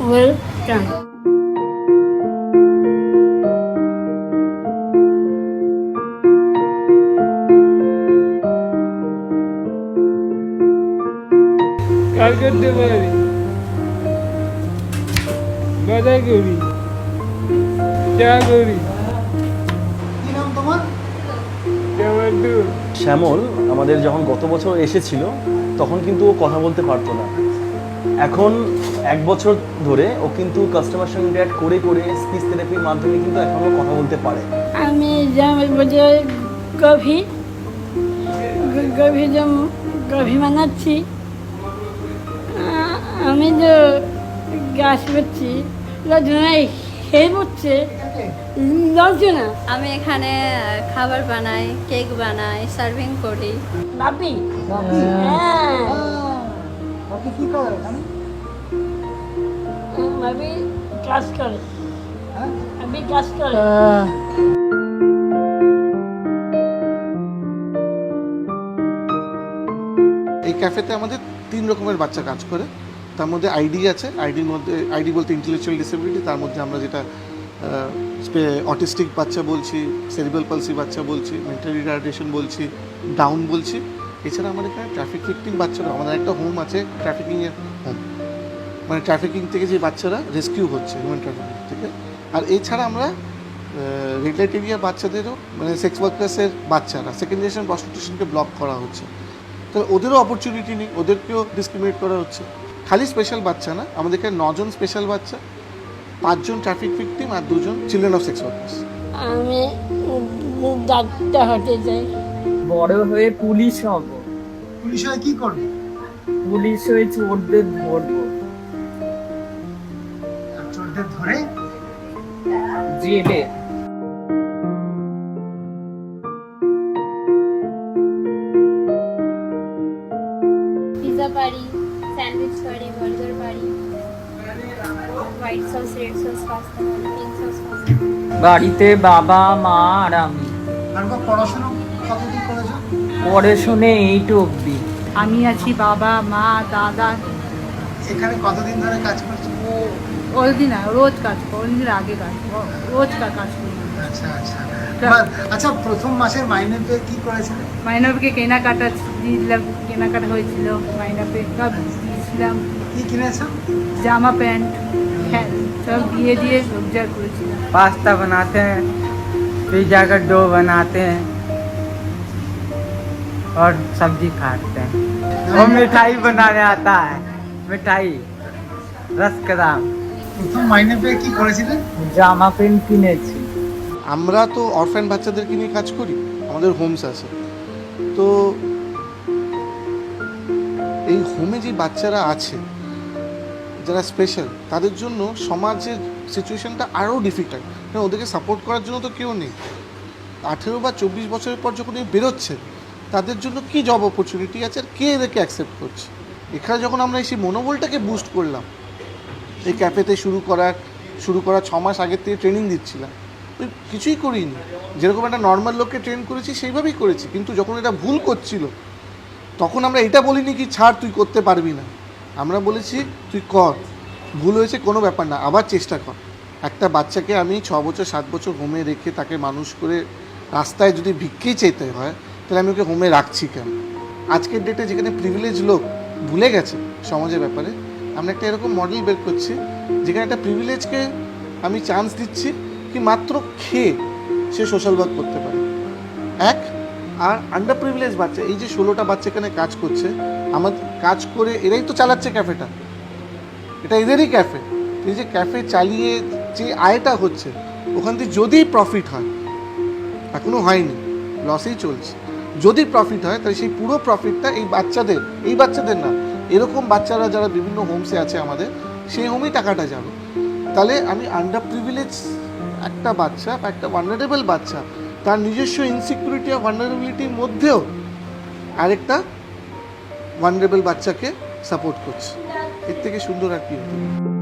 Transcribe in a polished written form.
Welcome. কাজ করতে পারি, বাজার করি, চা করি। কি নাম তোমার? শ্যামল আমাদের যখন গত বছর এসেছিল তখন কিন্তু ও কথা বলতে পারতো না। এখন 1 বছর ধরে ও কিন্তু কাস্টমার সঙ্গে ইন্টারঅ্যাক্ট করে করে স্পিচ থেরাপির মাধ্যমে কিন্তু এখনও কথা বলতে পারে। আমি জামাই বাজার গভি বানাচ্ছি। আমি যে গাছ করছি, লজনায় খেয়ে পড়ছে, লজনা। আমি এখানে খাবার বানাই, কেক বানাই, সার্ভিং করি। বাপি বাকি কি করে এখানে? বাপি কাজ করে, হ্যাঁ? আমি কাজ করে। এই ক্যাফেতে আমাদের 3 রকমের বাচ্চা কাজ করে। তার মধ্যে আইডি আছে, আইডির মধ্যে আইডি বলতে ইন্টেলেকচুয়াল ডিসেবিলিটি, তার মধ্যে আমরা যেটা অটিস্টিক বাচ্চা বলছি, সেরিব্রাল পালসি বাচ্চা বলছি, মেন্টাল রিটার্ডেশন বলছি, ডাউন বলছি। এছাড়া আমাদের এখানে ট্রাফিক ভিকটিম বাচ্চারা, আমাদের একটা হোম আছে ট্রাফিকিংয়ের হোম, মানে ট্রাফিকিং থেকে যে বাচ্চারা রেস্কিউ হচ্ছে হিউম্যান ট্রাফিকিং থেকে। আর এছাড়া আমরা রেড লাইট এরিয়া বাচ্চাদেরও, মানে সেক্স ওয়ার্কার্সের বাচ্চারা সেকেন্ড জেনারেশন প্রস্টিটিউশনকে ব্লক করা হচ্ছে, তো ওদেরও অপরচুনিটি নেই, ওদেরকেও ডিসক্রিমিনেট করা হচ্ছে। খালি স্পেশাল বাচ্চা না, আমাদের এখানে 9 জন স্পেশাল বাচ্চা, 5 জন ট্রাফিক ভিকটিম আর 2 জন চিলড্রেন অফ সেক্স ওয়ার্কার্স। আমি ডাক্তার হতে চাই। বড় হয়ে পুলিশ হব, পুলিশ হয়ে কি করবে? পুলিশ হয়ে চোরদের ধরবো, আর চোরদের ধরে জেলে। পিৎজা পারি, স্যান্ডউইচ পারি, বার্গার পারি, white sauce, red sauce pasta পারি, পিঙ্ক সস পাস্তা। বাড়িতে বাবা মা আর আমি। তারপর পড়াশোনা কতদূর করেছো? পড়াশুনে 8 অবধি। আমি আছি, বাবা মা দাদা। এখানে কতদিন ধরে কাজ করছো? ওই না রোজ কাজ করো, ওই আগে কাজ করো, রোজ কাজ করি। আচ্ছা আচ্ছা। আচ্ছা, প্রথম মাসের মাইনে পেয়ে কি করেছিলে? মাইনাপকে কেনাকাটা দিয়েছিলাম, কেনাকাটা হয়েছিল, মাইনাপে সব দিয়েছিলাম, কি কিনেছো? জামা প্যান্ট হ্যাঁ সব দিয়ে রোজগার করেছিলাম। पास्ता बनाते हैं, पिज्जा का डो बनाते हैं और सब्जी खाते हैं। और मिठाई बनाने आता है, मिठाई रसकदाम। প্রথম মাইনে পেয়ে কি করেছিলে? জামা প্যান্ট কিনেছি। আমরা তো অরফ্যান বাচ্চাদেরকে নিয়ে কাজ করি, আমাদের হোমস আছে। তো এই হোমে যে বাচ্চারা আছে যারা স্পেশাল, তাদের জন্য সমাজের সিচুয়েশনটা আরও ডিফিকাল্ট, কারণ ওদেরকে সাপোর্ট করার জন্য তো কেউ নেই। 18 বা 24 বছরের পর যখন এই বেরোচ্ছে, তাদের জন্য কি জব অপরচুনিটি আছে আর কে এদেরকে অ্যাকসেপ্ট করছে? এখানে যখন আমরা এই মনোবলটাকে বুস্ট করলাম, এই ক্যাফেতে শুরু করার 6 মাস আগের থেকে ট্রেনিং দিচ্ছিলাম, ওই কিছুই করিনি, যেরকম একটা নর্মাল লোককে ট্রেন করেছি সেইভাবেই করেছি। কিন্তু যখন এটা ভুল করছিল, তখন আমরা এটা বলিনি কি ছাড় তুই করতে পারবি না, আমরা বলেছি তুই কর, ভুল হয়েছে কোনো ব্যাপার না, আবার চেষ্টা কর। একটা বাচ্চাকে আমি 6 বছর 7 বছর হোমে রেখে তাকে মানুষ করে রাস্তায় যদি ভিক্ষেই চেতে হয়, তাহলে আমি ওকে হোমে রাখছি কেন? আজকের ডেটে যেখানে প্রিভিলেজ লোক ভুলে গেছে সমাজের ব্যাপারে, আমরা একটা এরকম মডেল বের করছি যেখানে একটা প্রিভিলেজকে আমি চান্স দিচ্ছি কি মাত্র খেয়ে সে সোশ্যাল ওয়ার্ক করতে পারে। আর আন্ডার প্রিভিলেজ বাচ্চা, এই যে 16টা বাচ্চা এখানে কাজ করছে, আমার কাজ করে এরাই তো চালাচ্ছে ক্যাফেটা, এটা এদেরই ক্যাফে। এই যে ক্যাফে চালিয়ে যে আয়টা হচ্ছে, ওখান থেকে যদি প্রফিট হয়, এখনও হয়নি, লসেই চলছে, যদি প্রফিট হয় তাহলে সেই পুরো প্রফিটটা এই বাচ্চাদের না, এরকম বাচ্চারা যারা বিভিন্ন হোমসে আছে আমাদের, সেই হোমেই টাকাটা যাবে। তাহলে আমি আন্ডার প্রিভিলেজ একটা বাচ্চা বা একটা ভালনারেবল বাচ্চা, তার নিজস্ব ইনসিকিউরিটি আর ভালনারেবিলিটির মধ্যেও আরেকটা ভালনারেবল বাচ্চাকে সাপোর্ট করছে, এর থেকে সুন্দর আর কি হতে পারে?